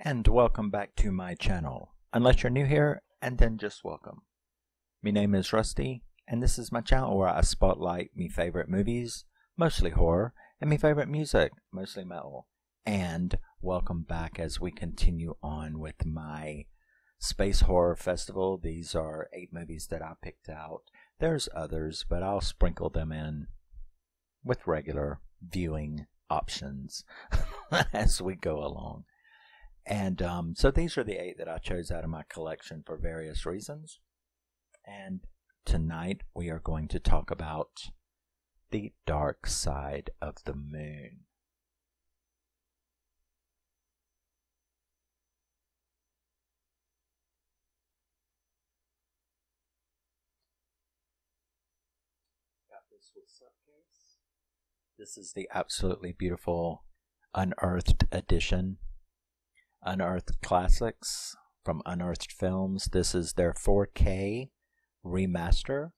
And welcome back to my channel. Unless you're new here, and then just welcome. My name is Rusty, and this is my channel where I spotlight me favorite movies, mostly horror, and me favorite music, mostly metal. And welcome back as we continue on with my Space Horror Festival. These are 8 movies that I picked out. There's others, but I'll sprinkle them in with regular viewing options as we go along. And so these are the 8 that I chose out of my collection for various reasons. And tonight we are going to talk about the dark side of the moon. Got this with slipcase. This is the absolutely beautiful Unearthed edition. Unearthed Classics from Unearthed Films. This is their 4K remaster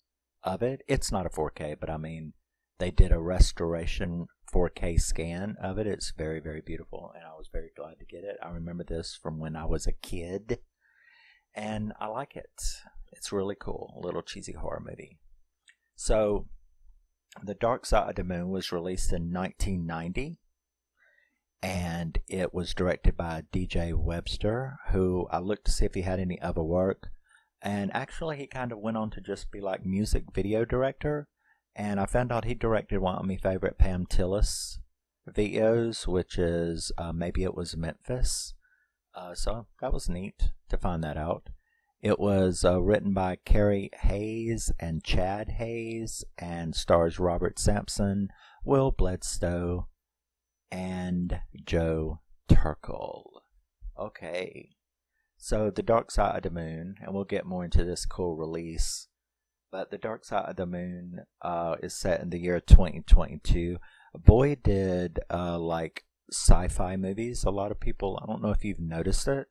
of it. It's not a 4K, but I mean, they did a restoration 4K scan of it. It's very, very beautiful, and I was very glad to get it. I remember this from when I was a kid, and I like it. It's really cool. A little cheesy horror movie. So, The Dark Side of the Moon was released in 1990. And it was directed by DJ Webster, who I looked to see if he had any other work. And actually, he kind of went on to just be like music video director. And I found out he directed one of my favorite Pam Tillis videos, which is Maybe It Was Memphis. So that was neat to find that out. It was written by Carey Hayes and Chad Hayes and stars Robert Sampson, Will Bledsoe, and Joe Turkel. Okay, so The Dark Side of the Moon, and we'll get more into this cool release, but The Dark Side of the Moon is set in the year 2022. Boy, did like sci-fi movies. A lot of people, I don't know if you've noticed it,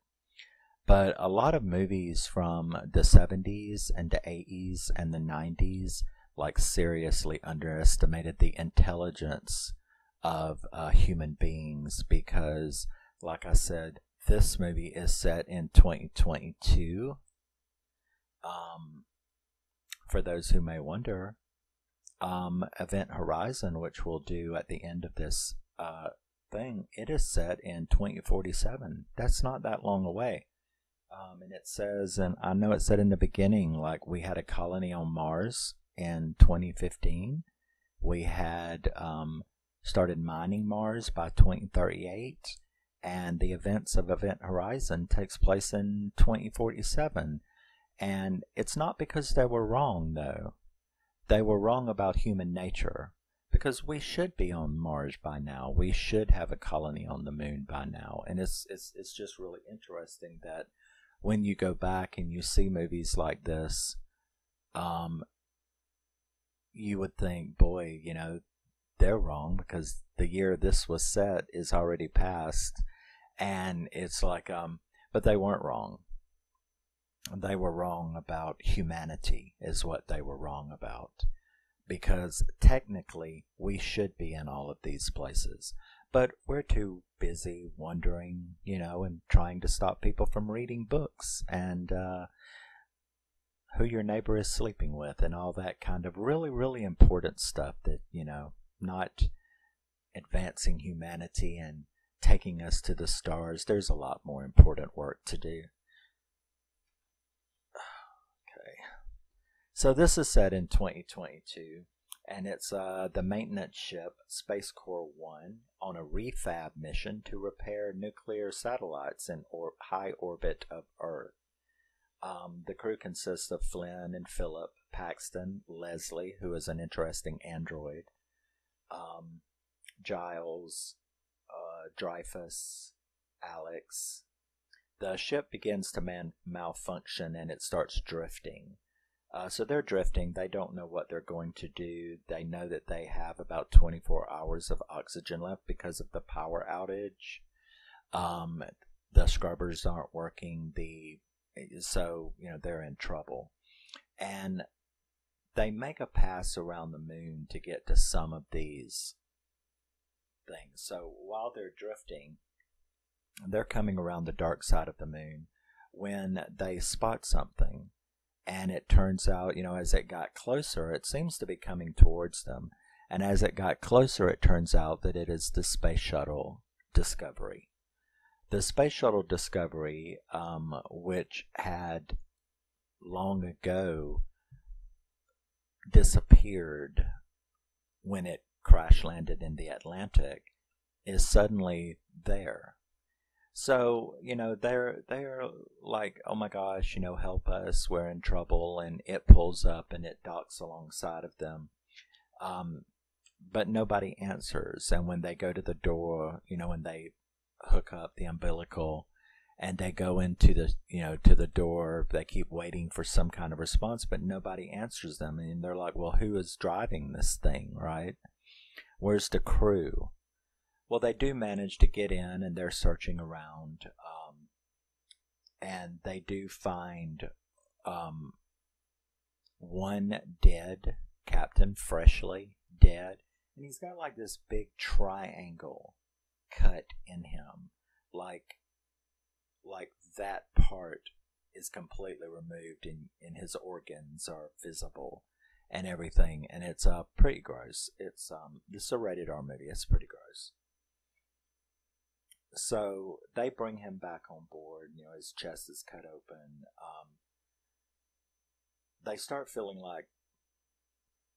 but a lot of movies from the 70s and the 80s and the 90s like seriously underestimated the intelligence of human beings, because like I said, this movie is set in 2022. For those who may wonder, Event Horizon, which we'll do at the end of this thing, it is set in 2047. That's not that long away. And it says, and I know it said in the beginning, like we had a colony on Mars in 2015. We had started mining Mars by 2038, and the events of Event Horizon takes place in 2047. And it's not because they were wrong, though. They were wrong about human nature, because we should be on Mars by now. We should have a colony on the moon by now. And it's just really interesting that when you go back and you see movies like this, you would think, boy, you know, they're wrong, because the year this was set is already past. And it's like, but they weren't wrong. They were wrong about humanity, is what they were wrong about. Because technically, we should be in all of these places. But we're too busy wondering, you know, and trying to stop people from reading books and who your neighbor is sleeping with and all that kind of really, really important stuff that, you know, not advancing humanity and taking us to the stars. There's a lot more important work to do. Okay. So this is set in 2022, and it's the maintenance ship Space Corps 1 on a refab mission to repair nuclear satellites in high orbit of Earth. The crew consists of Flynn and Philip, Paxton, Leslie, who is an interesting android, Giles, Dreyfus, Alex. The ship begins to malfunction and it starts drifting. So they're drifting. They don't know what they're going to do. They know that they have about 24 hours of oxygen left because of the power outage. The scrubbers aren't working. So, you know, they're in trouble. And they make a pass around the moon to get to some of these things. So while they're drifting, they're coming around the dark side of the moon when they spot something. And it turns out, as it got closer, it seems to be coming towards them. And as it got closer, it turns out that it is the Space Shuttle Discovery. The Space Shuttle Discovery, which had long ago disappeared when it crash landed in the Atlantic, is suddenly there. So, they're like, oh my gosh, help us, we're in trouble, and it pulls up and it docks alongside of them. But nobody answers, and when they go to the door, and they hook up the umbilical, and they go into the, to the door, they keep waiting for some kind of response, but nobody answers them, and they're like, well, who is driving this thing, right? Where's the crew? Well, they do manage to get in, and they're searching around, and they do find one dead captain, freshly dead, and he's got like this big triangle cut in him, like that part is completely removed, and his organs are visible and everything, and it's pretty gross. It's this is a rated R movie. It's pretty gross. So they bring him back on board. His chest is cut open. They start feeling like,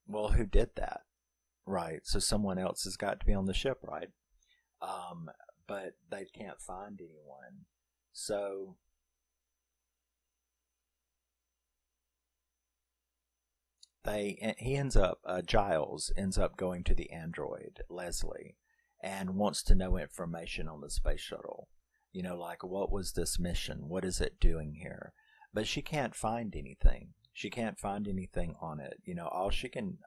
well, who did that? Right. So someone else has got to be on the ship, right? But they can't find anyone. So Giles ends up going to the android, Leslie, and wants to know information on the space shuttle. Like, what was this mission? What is it doing here? But she can't find anything. She can't find anything on it. All she can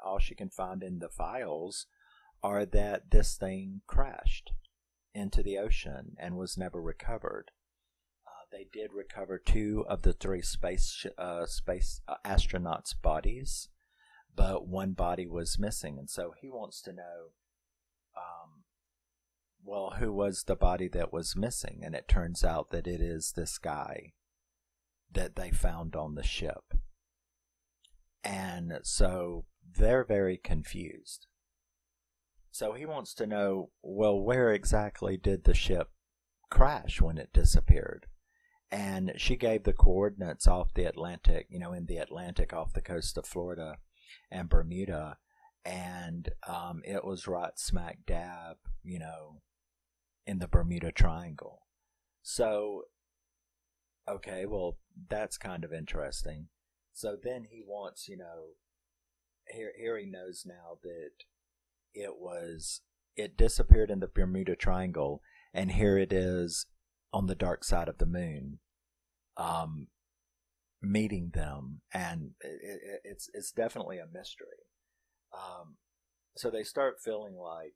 find in the files are that this thing crashed into the ocean and was never recovered. They did recover 2 of the 3 space astronauts' bodies, but one body was missing, and so he wants to know, well, who was the body that was missing? And it turns out that it is this guy that they found on the ship. And so they're very confused. So he wants to know, well, where exactly did the ship crash when it disappeared? And she gave the coordinates off the Atlantic, in the Atlantic off the coast of Florida and Bermuda. And it was right smack dab, in the Bermuda Triangle. So, okay, well, that's kind of interesting. So then he wants, here he knows now that it disappeared in the Bermuda Triangle, and here it is on the dark side of the moon, meeting them, and it's definitely a mystery. So they start feeling like,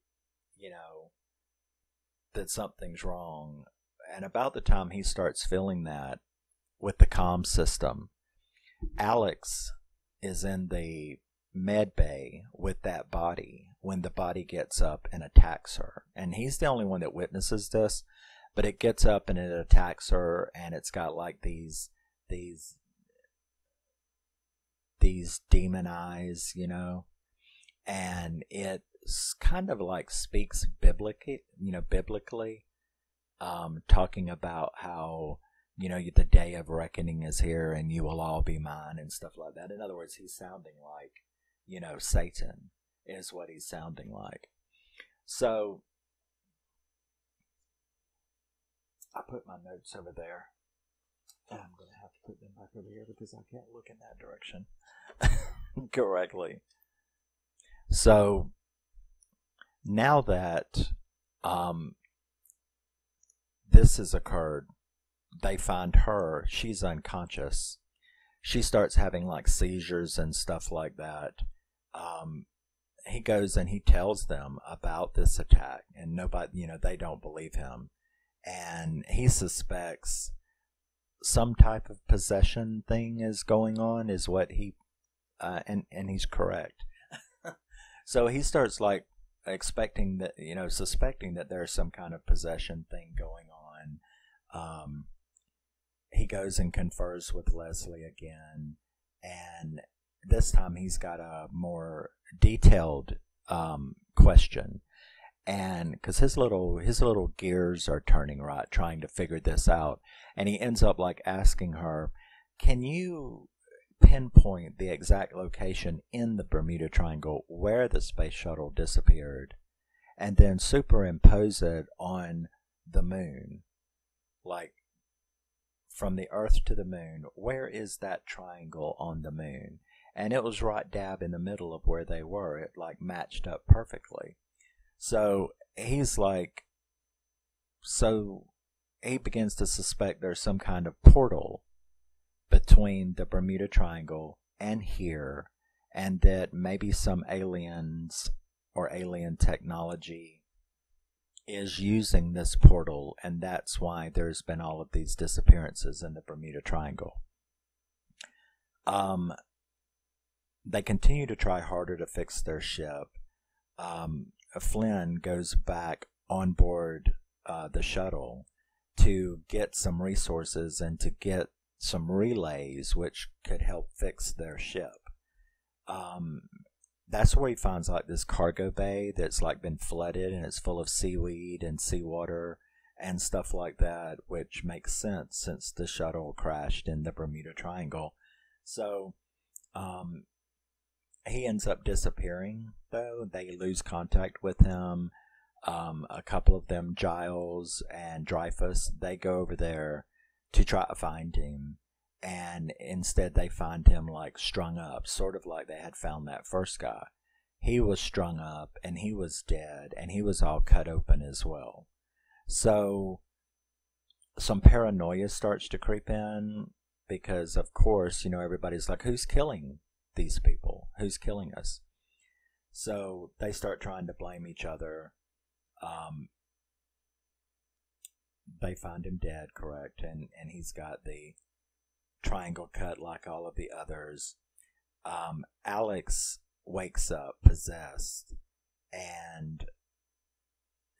that something's wrong, and about the time he starts feeling that with the comm system, Alex is in the med bay with that body when the body gets up and attacks her, and he's the only one that witnesses this, but it gets up and it attacks her, and it's got like these demon eyes, and it kind of like speaks biblically, talking about how, the day of reckoning is here and you will all be mine and stuff like that. In other words, he's sounding like, Satan is what he's sounding like. So I put my notes over there, and I'm going to have to put them back over here because I can't look in that direction correctly. So now that this has occurred, they find her. She's unconscious. She starts having like seizures and stuff like that. He goes and he tells them about this attack, and nobody, they don't believe him. And he suspects some type of possession thing is going on, is what he, and he's correct. So he starts like suspecting that there's some kind of possession thing going on. he goes and confers with Leslie again, and this time he's got a more detailed question, and because his little gears are turning right, trying to figure this out, and he ends up like asking her, "Can you pinpoint the exact location in the Bermuda Triangle where the space shuttle disappeared, and then superimpose it on the moon, like from the Earth to the moon? Where is that triangle on the moon?" And it was right dab in the middle of where they were. It like matched up perfectly. So he's like, so he begins to suspect there's some kind of portal between the Bermuda Triangle and here, and that maybe some aliens or alien technology is using this portal, and that's why there's been all of these disappearances in the Bermuda Triangle. They continue to try harder to fix their ship. Flynn goes back on board the shuttle to get some resources and to get some relays which could help fix their ship. That's where he finds like this cargo bay that's like been flooded and it's full of seaweed and seawater and stuff like that, which makes sense since the shuttle crashed in the Bermuda Triangle. So he ends up disappearing, though. They lose contact with him. A couple of them, Giles and Dreyfus, they go over there to try to find him, and instead they find him like strung up, sort of like they had found that first guy. He was strung up and he was dead and he was all cut open as well. So some paranoia starts to creep in because, of course, you know, everybody's like, who's killing these people? Who's killing us? So they start trying to blame each other. They find him dead, correct, and he's got the triangle cut like all of the others. Alex wakes up possessed, and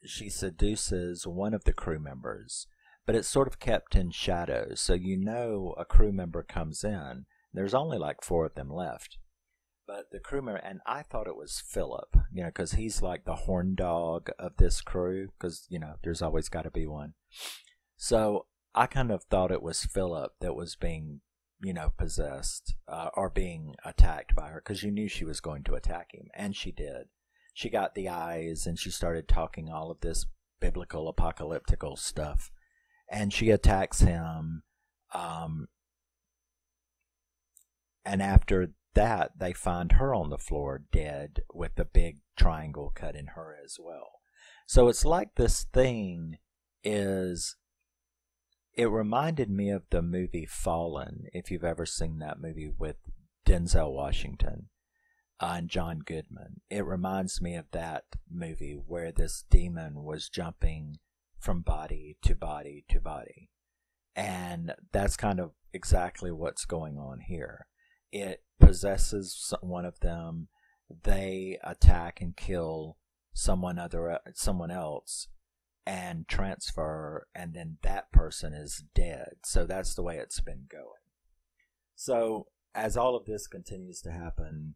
she seduces one of the crew members, but it's sort of kept in shadows, so you know a crew member comes in. There's only like 4 of them left. But the crew member, and I thought it was Philip, you know, because he's like the horn dog of this crew, because, you know, there's always got to be one. So I kind of thought it was Philip that was being, you know, possessed or being attacked by her, because you knew she was going to attack him, and she did. She got the eyes, and she started talking all of this biblical apocalyptical stuff, and she attacks him, and after that, they find her on the floor dead with the big triangle cut in her as well. So it's like this thing is, it reminded me of the movie Fallen, if you've ever seen that movie with Denzel Washington and John Goodman. It reminds me of that movie where this demon was jumping from body to body to body. And that's kind of exactly what's going on here. It possesses one of them. They attack and kill someone else and transfer, and then that person is dead. So that's the way it's been going. So as all of this continues to happen,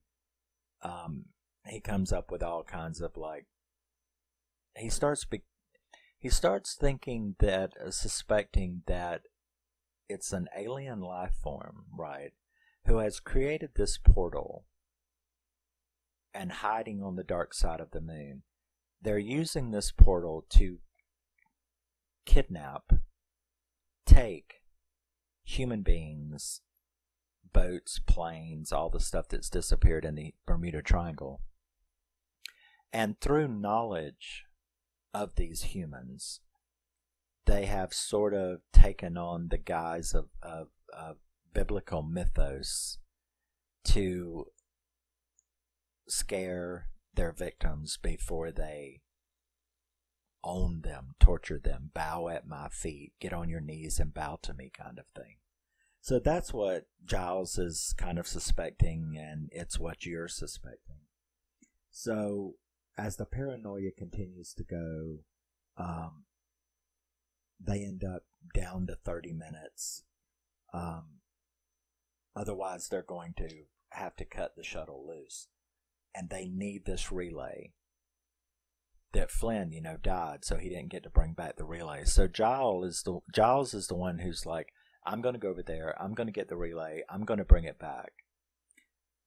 he comes up with all kinds of like, he starts thinking that, suspecting that it's an alien life form, right, who has created this portal and hiding on the dark side of the moon. They're using this portal to kidnap, take human beings, boats, planes, all the stuff that's disappeared in the Bermuda Triangle. And through knowledge of these humans, they have sort of taken on the guise of biblical mythos to scare their victims before they own them, torture them, bow at my feet, get on your knees and bow to me kind of thing. So that's what Giles is kind of suspecting, and it's what you're suspecting. So as the paranoia continues to go, they end up down to 30 minutes. Otherwise, they're going to have to cut the shuttle loose. And they need this relay that Flynn, died, so he didn't get to bring back the relay. So Giles is the one who's like, I'm going to go over there, I'm going to get the relay, I'm going to bring it back.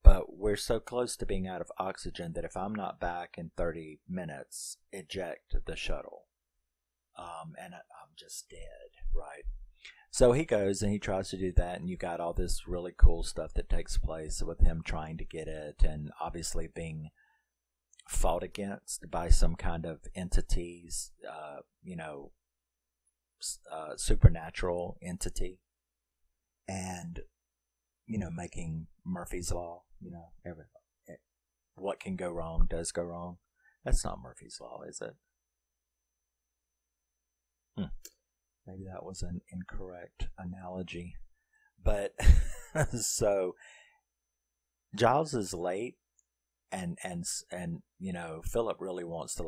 But we're so close to being out of oxygen that if I'm not back in 30 minutes, eject the shuttle. And I'm just dead, right? So he goes and he tries to do that, and you got all this really cool stuff that takes place with him trying to get it, and obviously being fought against by some kind of entities, supernatural entity, and making Murphy's Law. What can go wrong does go wrong. That's not Murphy's Law, is it? Maybe that was an incorrect analogy. But so Giles is late, and Philip really wants to,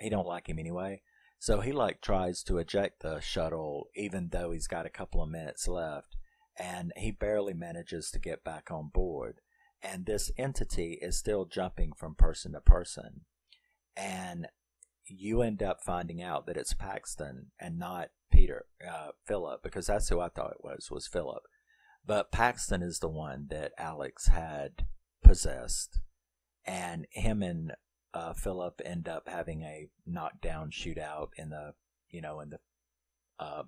he don't like him anyway. So he tries to eject the shuttle even though he's got a couple of minutes left, and he barely manages to get back on board. And this entity is still jumping from person to person. And you end up finding out that it's Paxton and not Philip, because that's who I thought it was Philip. But Paxton is the one that Alex had possessed, and him and Philip end up having a knockdown shootout in the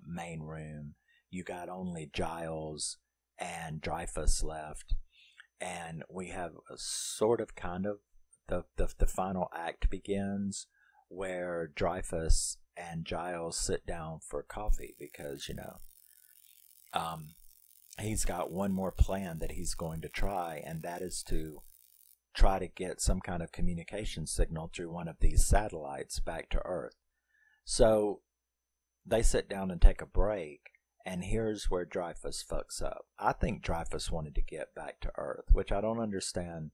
main room. You got only Giles and Dreyfus left, and we have a sort of kind of the final act begins, where Dreyfus and Giles sit down for coffee because, he's got one more plan that he's going to try, and that is to try to get some kind of communication signal through one of these satellites back to Earth. So they sit down and take a break, and here's where Dreyfus fucks up. I think Dreyfus wanted to get back to Earth, which I don't understand.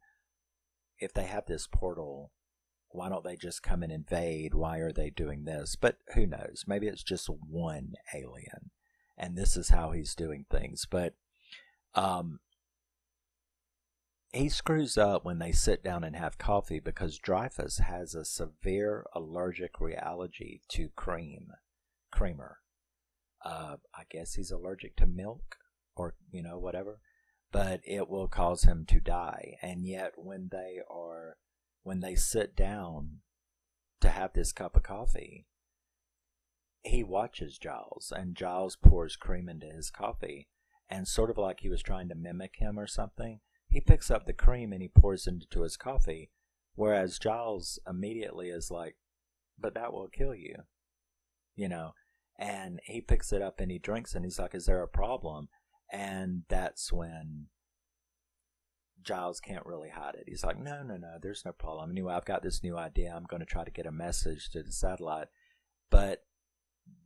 If they have this portal, why don't they just come and invade? Why are they doing this? But who knows? Maybe it's just one alien, and this is how he's doing things. But he screws up when they sit down and have coffee because Dreyfus has a severe allergic reaction to creamer. I guess he's allergic to milk or, whatever. But it will cause him to die. And yet when they sit down to have this cup of coffee, he watches Giles, and Giles pours cream into his coffee, and sort of like he was trying to mimic him or something, he picks up the cream and he pours it into his coffee, whereas Giles immediately is like, but that will kill you, and he picks it up and he drinks, and he's like, is there a problem? And that's when Giles can't really hide it. He's like, no, there's no problem. Anyway, I've got this new idea. I'm going to try to get a message to the satellite. But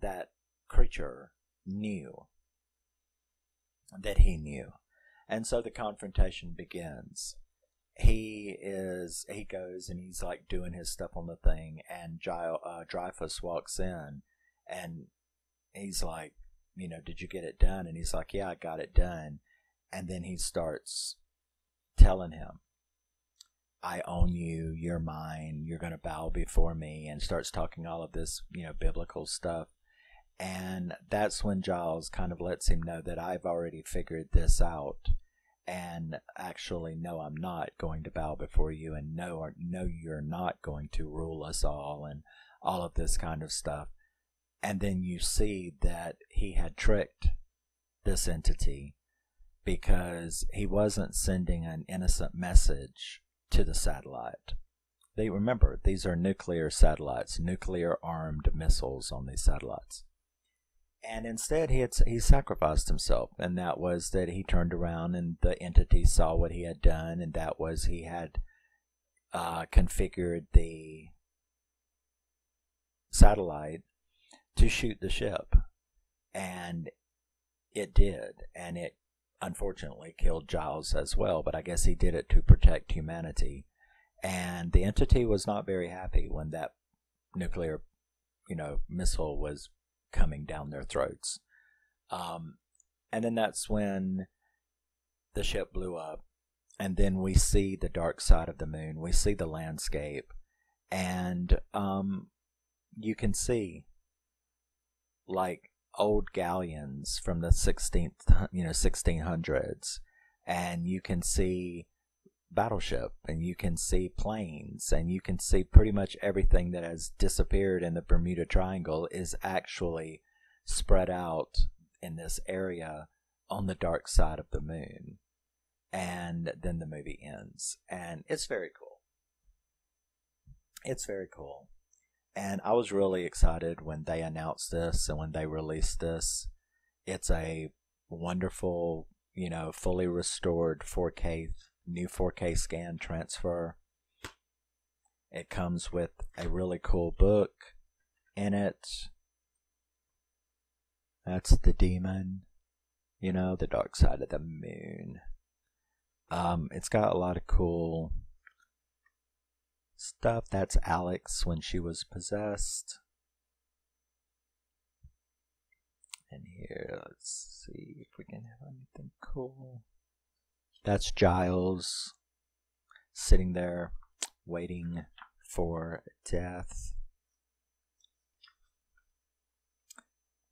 that creature knew that he knew. And so the confrontation begins. He goes and he's doing his stuff on the thing, and Dreyfus walks in, and he's like, did you get it done? And he's like, yeah, I got it done. And then he starts telling him, I own you, you're mine, you're going to bow before me, and starts talking all of this, biblical stuff. And that's when Giles kind of lets him know that I've already figured this out, and actually, no, I'm not going to bow before you, and no, you're not going to rule us all, and all of this kind of stuff. And then you see that he had tricked this entity, because he wasn't sending an innocent message to the satellite. Remember, these are nuclear satellites, nuclear-armed missiles on these satellites. And instead, he sacrificed himself, and that was that he turned around and the entity saw what he had done, and that was he had configured the satellite to shoot the ship. And it did, and it unfortunately killed Giles as well, but I guess he did it to protect humanity. And the entity was not very happy when that nuclear, missile was coming down their throats. And then that's when the ship blew up. And then we see the dark side of the moon. We see the landscape. And you can see like old galleons from the 1600s. And you can see battleship, and you can see planes, and you can see pretty much everything that has disappeared in the Bermuda Triangle is actually spread out in this area on the dark side of the moon. And then the movie ends, and it's very cool. It's very cool. And I was really excited when they announced this and when they released this. It's a wonderful, fully restored 4K, new 4K scan transfer. It comes with a really cool book in it. That's the demon, the dark side of the moon. It's got a lot of cool stuff. That's Alex when she was possessed. And here, let's see if we can have anything cool. That's Giles sitting there waiting for death.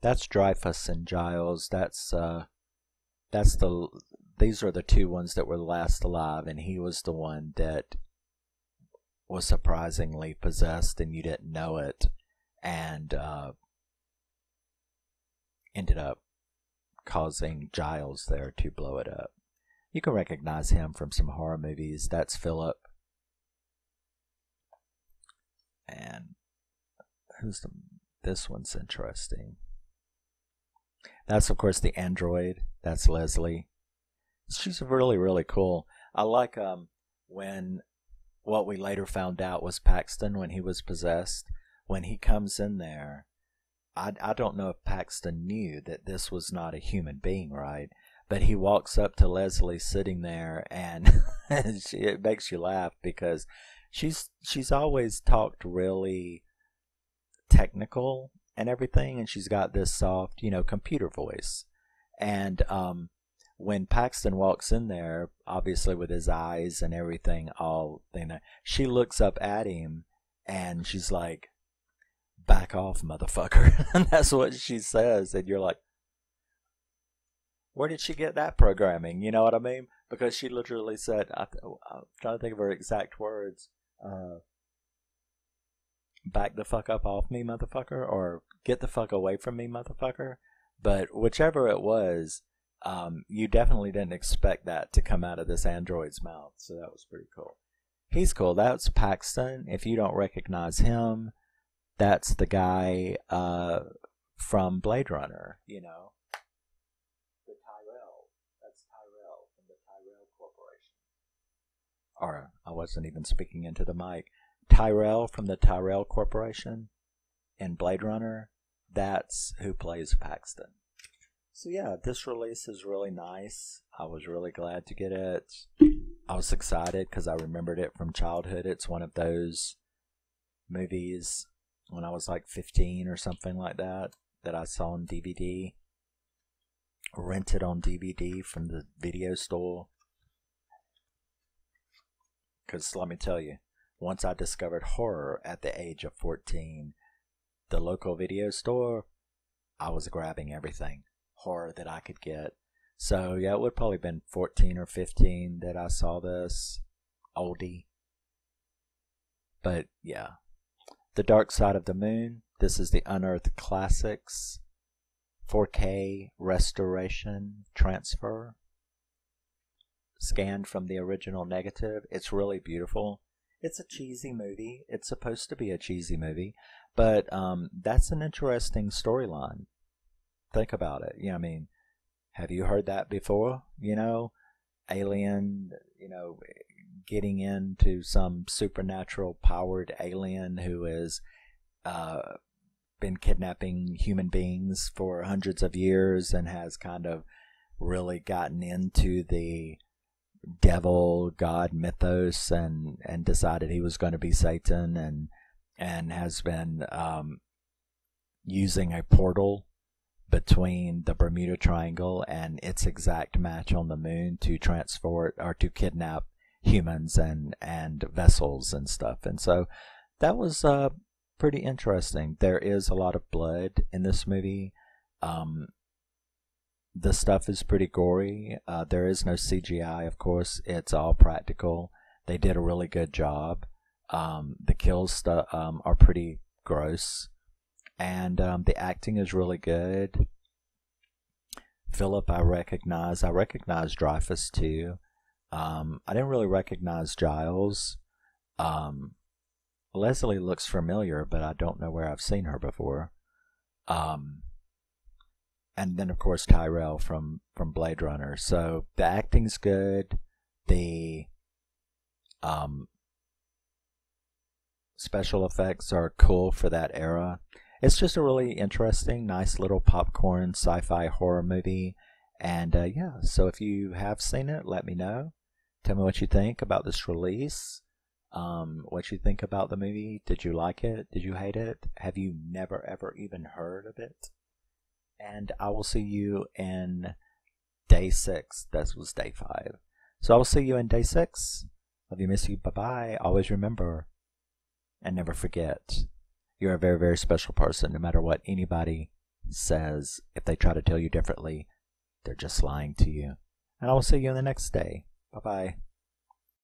That's Dreyfus and Giles. These are the two ones that were last alive, and he was the one that was surprisingly possessed and you didn't know it, and ended up causing Giles there to blow it up. You can recognize him from some horror movies. That's Philip. And this one's interesting. That's, of course, the android. That's Leslie. She's really, really cool. I like when what we later found out was Paxton when he was possessed. When he comes in there, I don't know if Paxton knew that this was not a human being, right? But he walks up to Leslie sitting there, and it makes you laugh because she's always talked really technical and everything, and she's got this soft, computer voice. And when Paxton walks in there, obviously with his eyes and everything all thing there, she looks up at him and she's like, "Back off, motherfucker." And that's what she says, and you're like, where did she get that programming? You know what I mean? Because she literally said, I'm trying to think of her exact words, "Back the fuck up off me, motherfucker," or "Get the fuck away from me, motherfucker." But whichever it was, you definitely didn't expect that to come out of this android's mouth, so that was pretty cool. He's cool. That's Paxton. If you don't recognize him, that's the guy from Blade Runner, The Tyrell. That's Tyrell from the Tyrell Corporation. Or, I wasn't even speaking into the mic. Tyrell from the Tyrell Corporation in Blade Runner, that's who plays Paxton. So yeah, this release is really nice. I was really glad to get it. I was excited because I remembered it from childhood. It's one of those movies when I was like 15 or something like that I saw on DVD. Rented on DVD from the video store. Because let me tell you, once I discovered horror at the age of 14, the local video store, I was grabbing everything horror that I could get. So yeah, it would probably been 14 or 15 that I saw this. Oldie. But yeah. The Dark Side of the Moon. This is the Unearthed Classics 4K restoration transfer. Scanned from the original negative. It's really beautiful. It's a cheesy movie. It's supposed to be a cheesy movie. But that's an interesting storyline. Think about it. Have you heard that before? Alien, getting into some supernatural powered alien who has been kidnapping human beings for hundreds of years and has kind of really gotten into the devil god mythos and decided he was going to be Satan and has been using a portal between the Bermuda Triangle and its exact match on the moon to transport or to kidnap humans and vessels and stuff. And so that was pretty interesting. There is a lot of blood in this movie. The stuff is pretty gory. There is no CGI, of course. It's all practical. They did a really good job. The kills are pretty gross. And the acting is really good. Philip, I recognize Dreyfuss too. I didn't really recognize Giles. Leslie looks familiar, but I don't know where I've seen her before. And then of course Tyrell from Blade Runner. So the acting's good. The special effects are cool for that era. It's just a really interesting, nice little popcorn sci-fi horror movie. And yeah, so if you have seen it, let me know. Tell me what you think about this release. What you think about the movie. Did you like it? Did you hate it? Have you never ever even heard of it? And I will see you in day 6. That was day 5. So I will see you in day 6. Love you, miss you, bye-bye. Always remember and never forget, you're a very, very special person. No matter what anybody says, if they try to tell you differently, they're just lying to you. And I will see you in the next day. Bye-bye.